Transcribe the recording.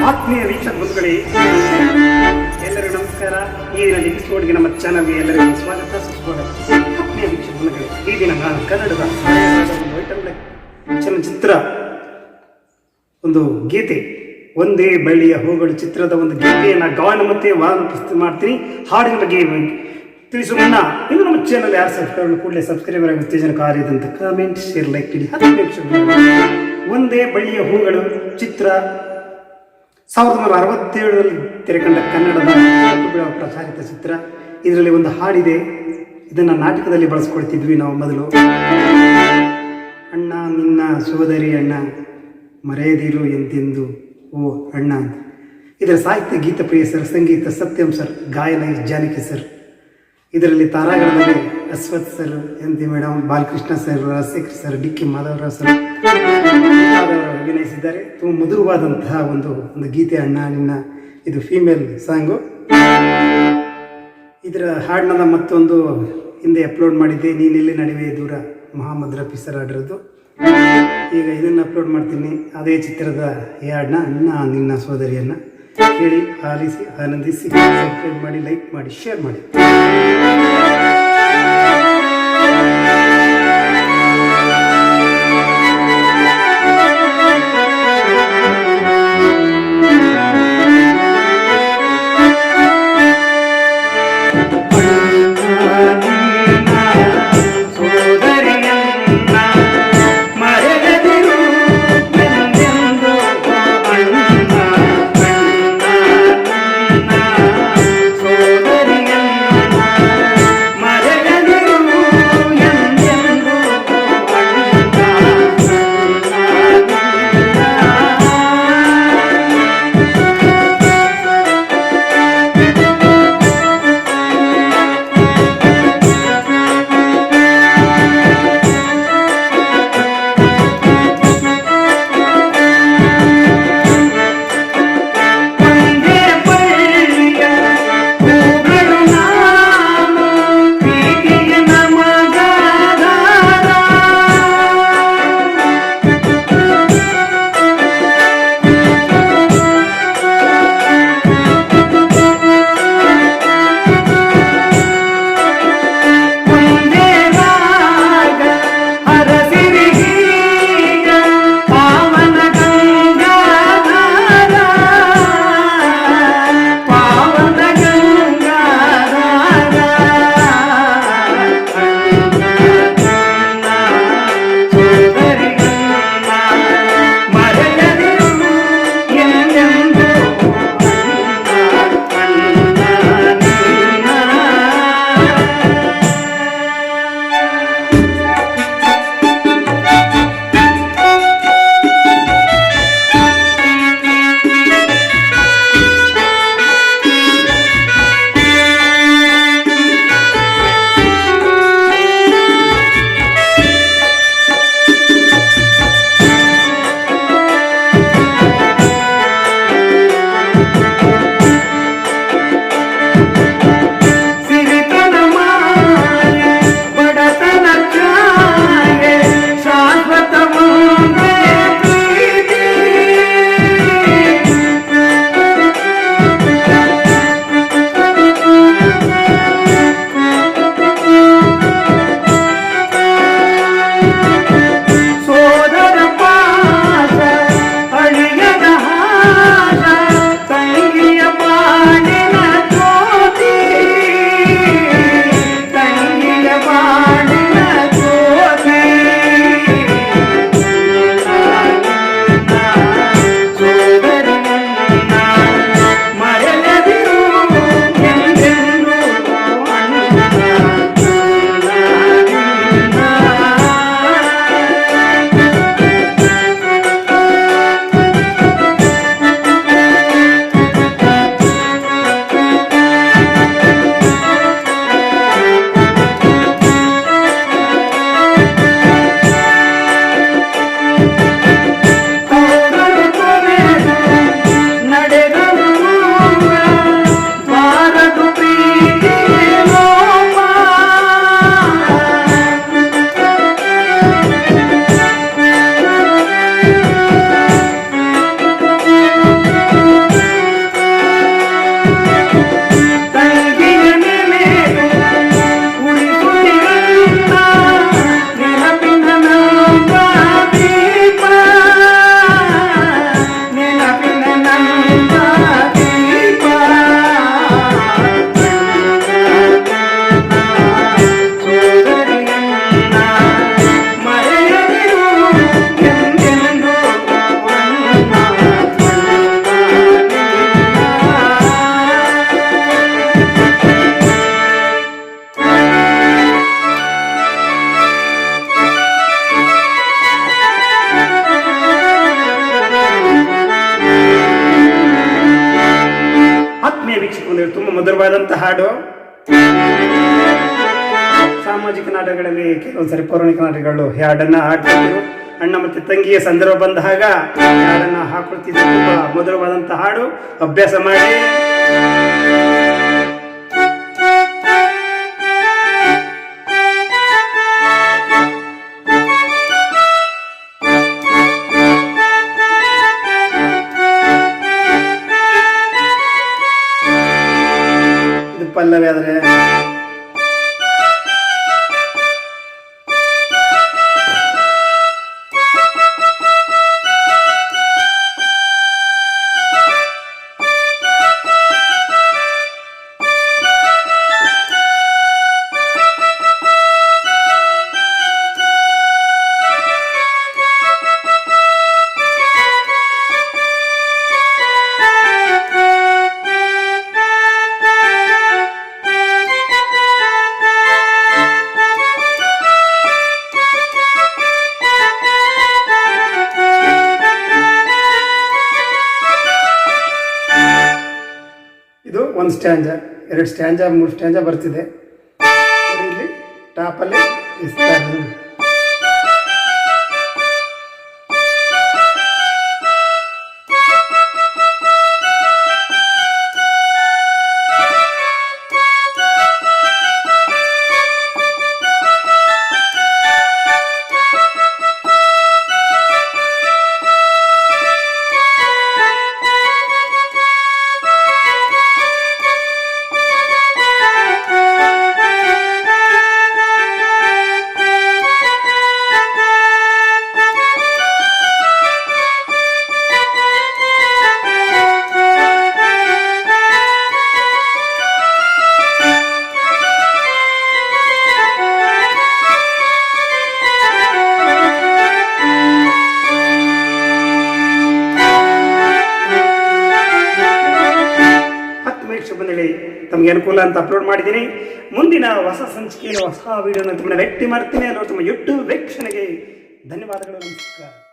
ಆತ್ಮೀಯ ವೀಕ್ಷಕ ಬಂಧುಗಳೇ, ಎಲ್ಲರಿಗೂ ನಮಸ್ಕಾರ. ಈ ದಿನ ಎಪಿಸೋಡ್ಗೆ ನಮ್ಮ ಚಾನಲ್ಗೆ ಎಲ್ಲರಿಗೂ ಸ್ವಾಗತ ಸುಸ್ವಾಗತ. ಆತ್ಮೀಯ ವೀಕ್ಷಕ ಬಂಧುಗಳೇ, ಈ ದಿನ ನಾನು ಕನ್ನಡದ ಚಲನಚಿತ್ರ ಒಂದು ಗೀತೆ ಒಂದೇ ಬಳ್ಳಿಯ ಹೂಗಳು ಚಿತ್ರದ ಒಂದು ಗೀತೆಯನ್ನು ಗಾನ ಮತ್ತೆ ವಾಪಸ್ ಮಾಡ್ತೀನಿ. ಹಾಡಿನ ಬಗ್ಗೆ ತಿಳಿಸುವ ಮುನ್ನ ಇನ್ನು ನಮ್ಮ ಚಾನಲ್ ಯಾರು ಸಬ್ಸ್ಕ್ರೈಬ್ ಕೂಡಲೇ ಸಬ್ಸ್ಕ್ರೈಬರ್ ಆಗಿ ಉತ್ತೇಜನಕಾರಿಯಾದಂಥ ಕಾಮೆಂಟ್ ಶೇರ್ ಲೈಕ್ ಇಡಿ. ಒಂದೇ ಬಳ್ಳಿಯ ಹೂಗಳು ಚಿತ್ರ 1967ರಲ್ಲಿ ತೆರೆಕಂಡ ಕನ್ನಡದ ಪ್ರಚಾರಿತ ಚಿತ್ರ. ಇದರಲ್ಲಿ ಒಂದು ಹಾಡಿದೆ, ಇದನ್ನು ನಾಟಕದಲ್ಲಿ ಬಳಸ್ಕೊಳ್ತಿದ್ವಿ ನಾವು ಮೊದಲು. ಅಣ್ಣ ನಿನ್ನ ಸೋದರಿ ಅಣ್ಣ ಮರೆಯದಿರು ಎಂತೆಂದು ಓ ಅಣ್ಣ ಅಂತ. ಇದರ ಸಾಹಿತ್ಯ ಗೀತಪ್ರಿಯ ಸರ್, ಸಂಗೀತ ಸತ್ಯಂ ಸರ್, ಗಾಯನ ಜಾನಕಿ ಸರ್. ಇದರಲ್ಲಿ ತಾರಾಗಣದಲ್ಲಿ Ashwath sir, N T madam, Balakrishna sir, Rajashekar sir, D K Madhavarao sir ಅಭಿನಯಿಸಿದ್ದಾರೆ. ತುಂಬ ಮಧುರವಾದಂತಹ ಒಂದು ಗೀತೆ ಅಣ್ಣ ನಿನ್ನ. ಇದು ಫೀಮೇಲ್ ಸಾಂಗು. ಇದರ ಹಾಡಿನ ಮತ್ತೊಂದು ಹಿಂದೆ ಅಪ್ಲೋಡ್ ಮಾಡಿದ್ದೆ, ನೀನೆಲ್ಲಿ ನಡುವೆ ದೂರ, ಮೊಹಮ್ಮದ್ ರಫಿ ಸರ್ ಹಾಡಿರೋದು. ಈಗ ಇದನ್ನು ಅಪ್ಲೋಡ್ ಮಾಡ್ತೀನಿ. ಅದೇ ಚಿತ್ರದ ಈ ಹಾಡನ್ನ ಅಣ್ಣ ನಿನ್ನ ಸೋದರಿಯನ್ನು ಕೇಳಿ ಆಲಿಸಿ ಆನಂದಿಸಿ ಸಬ್ಸ್ಕ್ರೈಬ್ ಮಾಡಿ, ಲೈಕ್ ಮಾಡಿ, ಶೇರ್ ಮಾಡಿ. ವೀಕ್ಷಕ ಬಂದಿದೆ, ತುಂಬ ಮಧುರವಾದಂಥ ಹಾಡು. ಸಾಮಾಜಿಕ ನಾಟಕಗಳಲ್ಲಿ ಕೆಲವೊಂದ್ಸರಿ ಪೌರಾಣಿಕ ನಾಟಕಗಳು ಈ ಹಾಡನ್ನ ಹಾಡ್ತಿದ್ರು. ಅಣ್ಣ ಮತ್ತೆ ತಂಗಿಯ ಸಂದರ್ಭ ಬಂದಾಗ ಹಾಡನ್ನ ಹಾಕೊಳ್ತಿದ್ರು. ತುಂಬಾ ಮಧುರವಾದಂಥ ಹಾಡು, ಅಭ್ಯಾಸ ಮಾಡಿ. ಇದು ಪಲ್ಲವಿ ಆದ್ರೆ ಇದು ಒಂದು ಸ್ಟ್ಯಾಂಜ, 2 ಸ್ಟ್ಯಾಂಜ, 3 ಸ್ಟ್ಯಾಂಜ ಬರ್ತಿದೆ. ಇಲ್ಲಿ ಟಾಪಲ್ಲಿ ಇಸ್ತಾರೆ. ಬಂದೇಳಿ ತಮಗೆ ಅನುಕೂಲ ಅಂತ ಅಪ್ಲೋಡ್ ಮಾಡಿದ್ದೀನಿ. ಮುಂದಿನ ಹೊಸ ಸಂಚಿಕೆಯಲ್ಲಿ ಹೊಸ ವಿಡಿಯೋನ ತಮ್ಮನ್ನ ಭೇಟಿ ಮಾಡ್ತೀನಿ. ಅನ್ನೋ ತಮ್ಮ ಯೂಟ್ಯೂಬ್ ವೀಕ್ಷಣೆಗೆ ಧನ್ಯವಾದಗಳು. ನಮಸ್ಕಾರ.